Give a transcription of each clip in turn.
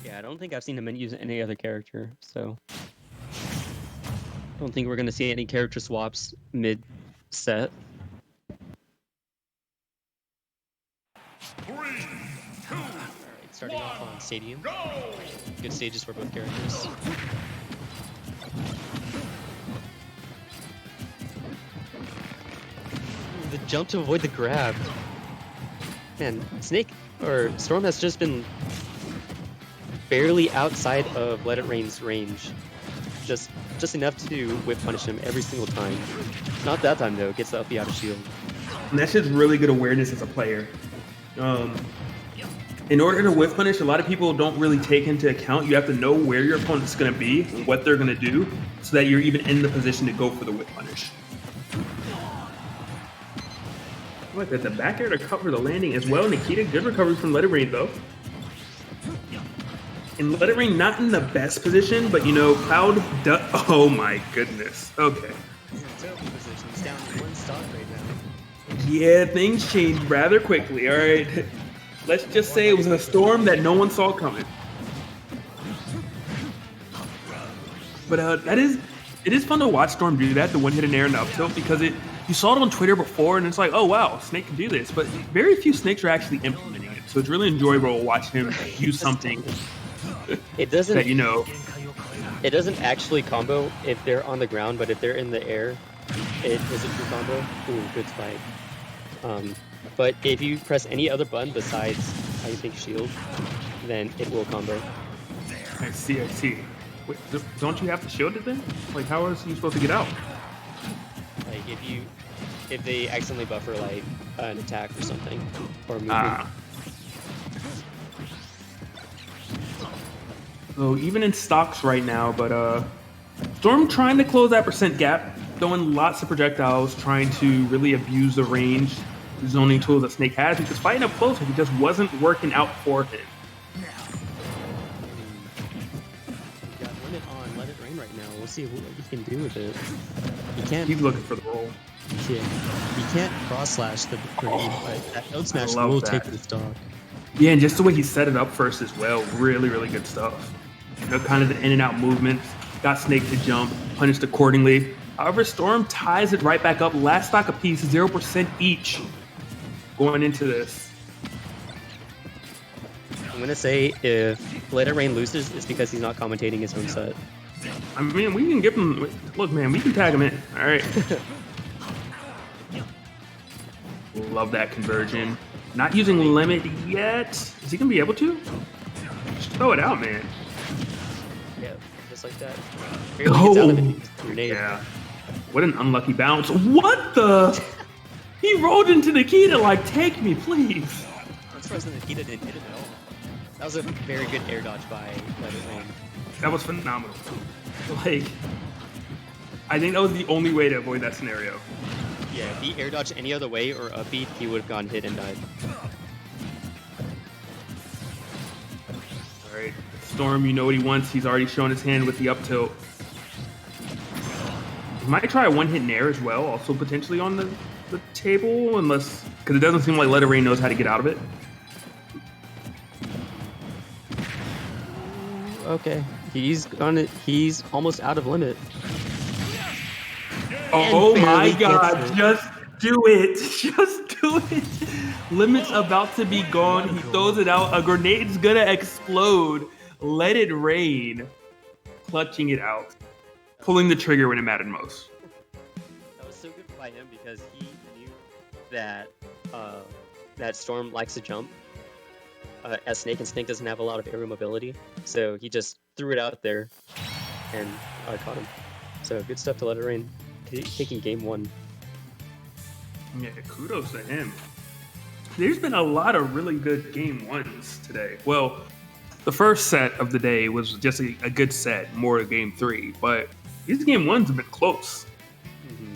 Yeah, I don't think I've seen him use any other character, so I don't think we're gonna see any character swaps mid-set. 3, 2, Alright, starting off on Stadium. go! Good stages for both characters. The jump to avoid the grab. Man, Snake or Storm has just been barely outside of LetitRain's range. Just enough to whip punish him every single time. Not that time though, gets the uppy out of shield. And that's just really good awareness as a player. In order to whiff punish, a lot of people don't really take into account. You have to know where your opponent's going to be and what they're going to do so that you're even in the position to go for the whiff punish. Look at the back air to cover the landing as well. Nikita, good recovery from LetitRain though. And LetitRain not in the best position, but you know, Cloud oh my goodness. Okay. He's in a terrible position. He's down to 1 stock right now. Yeah, things changed rather quickly. All right. Let's just say it was a storm that no one saw coming. But it is fun to watch Storm do that, the one hit and air and up tilt, because you saw it on Twitter before and it's like, oh wow, Snake can do this. But very few Snakes are actually implementing it. So it's really enjoyable to watch him use something It doesn't that, you know. It doesn't actually combo if they're on the ground, but if they're in the air, it is a true combo. Ooh, good spike. But if you press any other button besides, I think, shield, then it will combo. I see. Wait, don't you have to shield it then? Like, how is he supposed to get out? Like if they accidentally buffer like an attack or something, or movement. So even in stocks right now, but Storm trying to close that percent gap, throwing lots of projectiles, trying to really abuse the range zoning tools that Snake has, because fighting up close, it just wasn't working out for him. We got limit on LetitRain right now. We'll see what he can do with it. He can't. He's looking for the roll. Yeah, he can't cross slash the grenade, but that out smash will take the stock. Yeah, and just the way he set it up first as well, really, really good stuff. You know, kind of the in and out movements, got Snake to jump, punished accordingly. However, Storm ties it right back up. Last stock apiece, 0% each going into this. I'm gonna say if LetitRain loses, it's because he's not commentating his own set. I mean, we can give him. Look, man, we can tag him in. All right. Love that conversion. Not using limit yet. Is he gonna be able to? Just throw it out, man. Yeah, just like that. Barely gets out of it. Grenade. Yeah. What an unlucky bounce. What the? He rolled into Nikita like, take me, please. I'm surprised that Nikita didn't hit him at all. That was a very good air dodge by LetitRain. That was phenomenal. Like, I think that was the only way to avoid that scenario. Yeah, if he air dodged any other way or upbeat, he would have gone hit and died. All right, Storm, you know what he wants. He's already shown his hand with the up tilt. He might try a one-hit nair as well, also potentially on the table, unless, because it doesn't seem like LetitRain knows how to get out of it. Okay, he's on it. He's almost out of limit. Oh my god, just do it. Just do it. Limit's about to be gone. He throws it out. A grenade's gonna explode. LetitRain clutching it out. Pulling the trigger when it mattered most. That was so good by him because he knew that that Storm likes to jump as Snake, and Snake doesn't have a lot of aerial mobility. So he just threw it out there and caught him. So good stuff to LetitRain. Taking game 1. Yeah, kudos to him. There's been a lot of really good game 1s today. Well, the first set of the day was just a good set, more of game 3, but these game 1s have been close. Mm-hmm.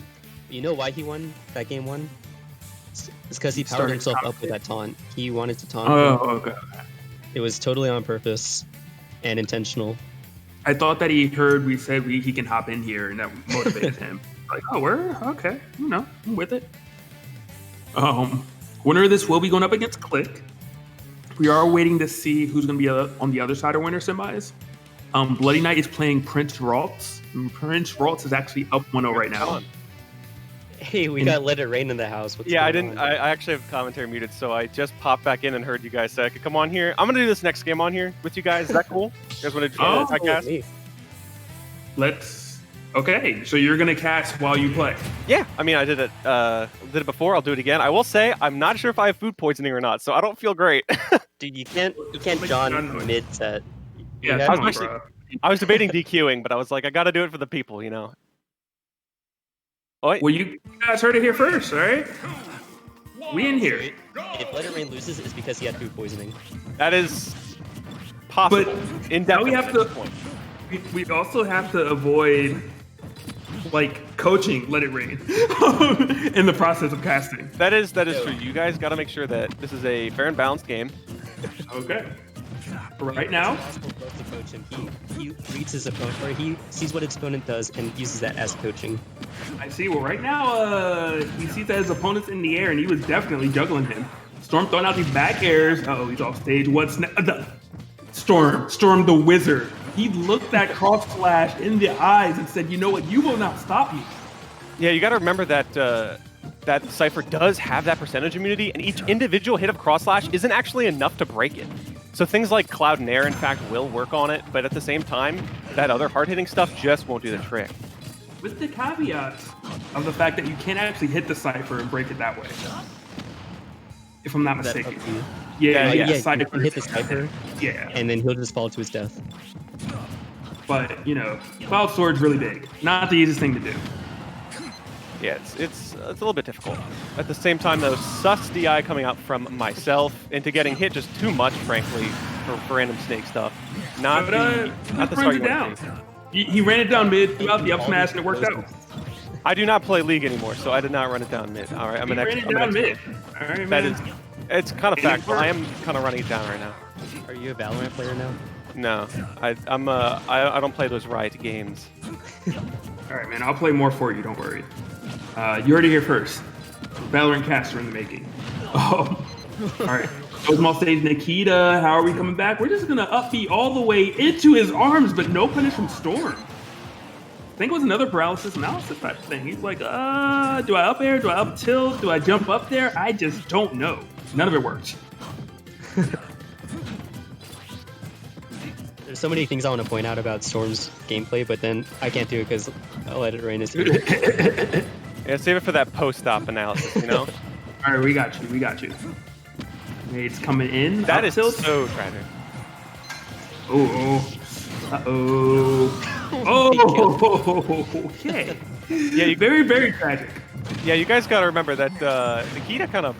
You know why he won that game 1? It's because he powered himself up with that taunt. He wanted to taunt. Oh, okay. It was totally on purpose and intentional. I thought that he heard we said he can hop in here, and that motivated him. Like, oh, we're okay. You know, I'm with it. Winner of this will be going up against Click. We are waiting to see who's going to be on the other side of winter semis. Bloody Knight is playing Prince Raltz. And Prince Raltz is actually up 1-0 right now. Hey, we got LetitRain in the house. What's Yeah, I going didn't. on? I actually have commentary muted, so I just popped back in and heard you guys say I could come on here. I'm gonna do this next game on here with you guys. Is that cool? You guys want to do Oh, a podcast? Me. Okay, so you're going to cast while you play. Yeah, I mean, I did it before. I'll do it again. I will say I'm not sure if I have food poisoning or not, so I don't feel great. Dude, you can't John mid-set. Yeah, Yeah, come on, actually- bro. I was debating DQing, but I was like, I got to do it for the people, you know. Oh, Well, you guys heard it here first, all right? We in here. If LetitRain loses, it's because he had food poisoning. that is possible. But In now we depth have at to- this point. We also have to avoid, like, coaching LetitRain in the process of casting. That is true. You guys got to make sure that this is a fair and balanced game. Okay. Right now, It's possible for us to coach him. He reads his opponent, or he sees what his opponent does and uses that as coaching. I see. Well, right now, he sees that his opponent's in the air, and he was definitely juggling him. Storm throwing out these back airs. Oh, he's off stage. What's Storm the Wizard. He looked that cross flash in the eyes and said, "You know what? You will not stop me." Yeah, you got to remember that that Cypher does have that percentage immunity, and each individual hit of cross slash isn't actually enough to break it. So things like Cloud and Air, in fact, will work on it, but at the same time, that other hard-hitting stuff just won't do the trick. With the caveats of the fact that you can't actually hit the Cypher and break it that way. If I'm not Is that mistaken. up to you? Yeah, Yeah, you Cypher. can hit the Cypher, Yeah, and then he'll just fall to his death. but, you know, Cloud Sword's really big. Not the easiest thing to do. Yeah, it's a little bit difficult. At the same time, though, sus DI coming out from myself into getting hit just too much, frankly, for random snake stuff. Not But, the he start runs you it want down. to see. He ran it down mid, threw out the up smash, and it worked out. I do not play League anymore, so I did not run it down mid. All right, I'm He an ran ex. it I'm an down expert. mid. All right, That man. is, it's kind of It factual. I worked. am kind of running it down right now. Are you a Valorant player now? No, I don't play those Riot games. All right, man. I'll play more for you. Don't worry. You heard it here first. Valorant caster in the making. Oh, all right. Ozmal stage Nikita. How are we coming back? We're just gonna up B all the way into his arms, but no punish from Storm. I think it was another paralysis analysis type of thing. He's like, do I up air? Do I up tilt? Do I jump up there? I just don't know. None of it worked. There's so many things I want to point out about Storm's gameplay, but then I can't do it because LetitRain is here. Yeah, save it for that post-op analysis, you know? All right, we got you. We got you. It's coming in. That up is tilt. so tragic. Oh. Oh. Okay. Yeah, you, Very, very tragic. yeah, you guys gotta remember that Nikita kind of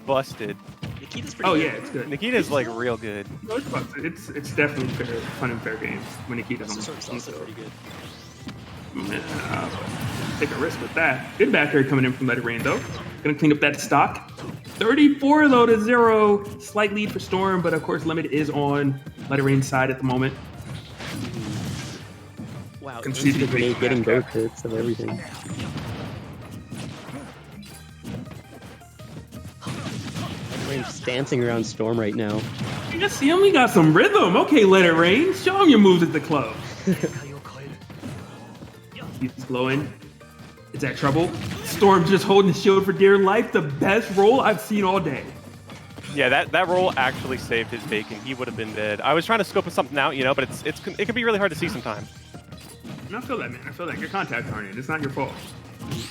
busted. Nikita's pretty Oh good. yeah, it's good. Nikita's like real good. No, it's busted. It's definitely fair, fun and fair games when Nikita's on Swords also pretty good. Take a risk with that. Good back air coming in from LetitRain though. Gonna clean up that stock. 34 though to 0. Slight lead for Storm, but of course Limit is on LetitRain's side at the moment. Wow, Conceded into the grenade, big getting back both hits of everything. LetitRain's dancing around Storm right now. You just see him, he got some rhythm. Okay, LetitRain, show him your moves at the club. He's glowing. Is that trouble? Storm just holding the shield for dear life. The best roll I've seen all day. Yeah, that roll actually saved his bacon. He would have been dead. I was trying to scope something out, you know, but it can be really hard to see sometimes. And I feel that, man. I feel that. Your contacts aren't it. It's not your fault.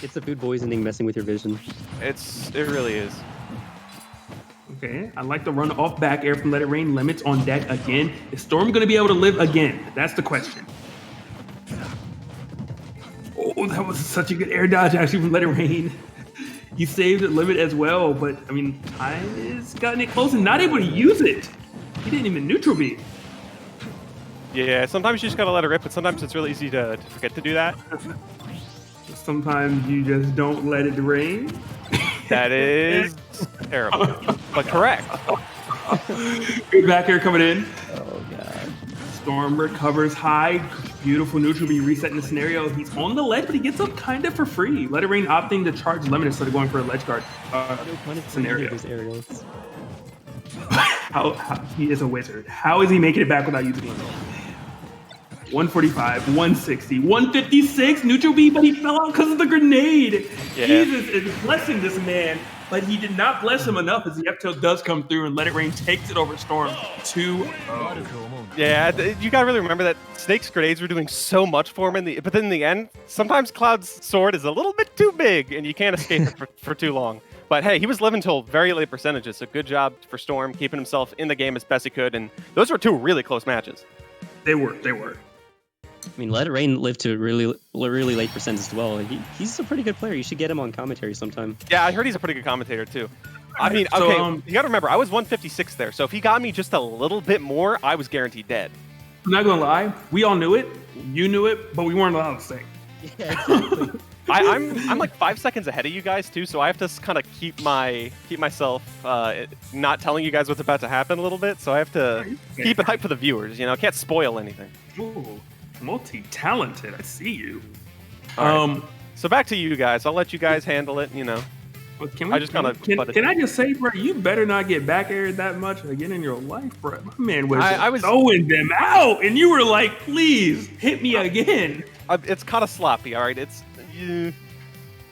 It's the food poisoning messing with your vision. It really is. Okay, I like the run off back air from LetitRain. Limits on deck again. Is Storm going to be able to live again? That's the question. Oh, that was such a good air dodge actually from LetitRain. He saved the Limit as well, but I mean, time is gotten it close and not able to use it. He didn't even neutral beat. Yeah, sometimes you just gotta let it rip, but sometimes it's really easy to forget to do that. Sometimes you just don't let it rain. That is terrible, but correct. Good back air coming in. Oh god. Storm recovers high. Beautiful neutral B resetting the scenario. He's on the ledge, but he gets up kind of for free. LetitRain opting to charge Limit instead of going for a ledge guard No pun intended scenario. with his aerials. How he is a wizard. How is he making it back without using it? 145, 160, 156, neutral B, but he fell out because of the grenade. Yeah. Jesus is blessing this man, but he did not bless him enough as the F-Tail does come through and LetitRain takes it over Storm 2-0. Yeah, you gotta really remember that Snake's grenades were doing so much for him, but then in the end, sometimes Cloud's sword is a little bit too big, and you can't escape it for too long. But hey, he was living till very late percentages, so good job for Storm, keeping himself in the game as best he could, and those were two really close matches. They were. I mean, LetitRain lived to really late percents as well. He's a pretty good player. You should get him on commentary sometime. Yeah, I heard he's a pretty good commentator too. I mean, So, okay, you gotta remember, I was 156 there, so if he got me just a little bit more, I was guaranteed dead. I'm not gonna lie, we all knew it, you knew it, but we weren't allowed to say. Yeah, exactly. I'm like 5 seconds ahead of you guys too, so I have to kind of keep myself not telling you guys what's about to happen a little bit. So I have to keep it hype for the viewers. You know, can't spoil anything. Ooh, multi-talented. I see you. All right. So back to you guys. I'll let you guys handle it. You know. Well, Can I just say, bro, you better not get back aired that much again in your life, bro. My man was I was throwing them out, and you were like, please hit me again. It's kind of sloppy. All right,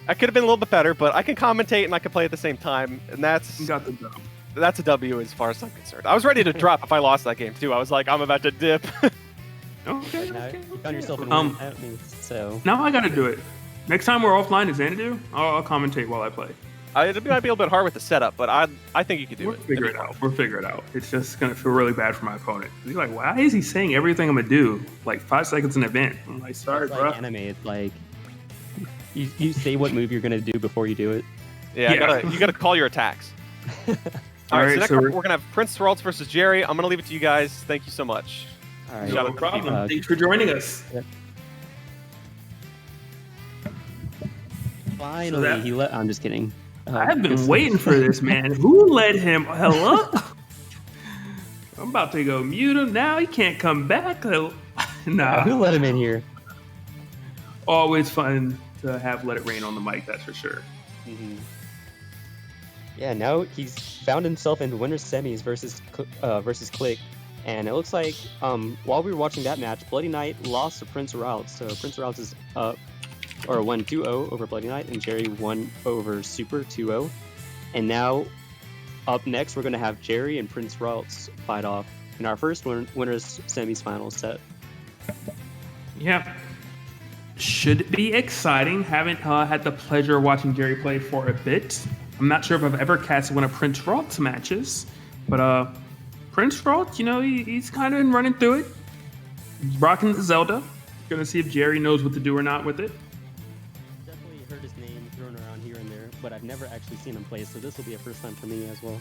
I could have been a little bit better, but I can commentate and I can play at the same time, and You got the dub. that's a W as far as I'm concerned. I was ready to drop if I lost that game too. I was like, I'm about to dip. Okay. Now you found yourself in one so Now I gotta do it. Next time we're offline in Xanadu, I'll commentate while I play. It might be a little bit hard with the setup, but I think you could do We'll it. figure it out. We'll figure it out. It's just gonna feel really bad for my opponent. He's like, why is he saying everything I'm gonna do like 5 seconds in advance? I'm like, sorry, it's bro. like anime. It's like you say what move you're gonna do before you do it. Yeah. You gotta call your attacks. All right, so next we're gonna have Prince Ralts versus Jerry. I'm gonna leave it to you guys. Thank you so much. All right. No problem. Thanks for joining us. Yeah. Finally, I'm just kidding. I've been waiting for this, man. Who let him? Hello? I'm about to go mute him now. He can't come back. Nah. Who let him in here? Always fun to have LetitRain on the mic, that's for sure. Mm-hmm. Yeah, now he's found himself in the winner's semis versus Click, and it looks like while we were watching that match, Bloody Knight lost to Prince Ralts. So Prince Ralts is won 2-0 over Bloody Knight, and Jerry won over Super 2-0. And now, up next, we're going to have Jerry and Prince Ralts fight off in our first winner's semis final set. Yeah. Should be exciting. Haven't had the pleasure of watching Jerry play for a bit. I'm not sure if I've ever casted one of Prince Ralts matches, but Prince Ralts, you know, he's kind of been running through it. He's rocking the Zelda. Gonna see if Jerry knows what to do or not with it. Definitely heard his name thrown around here and there, but I've never actually seen him play, so this will be a first time for me as well.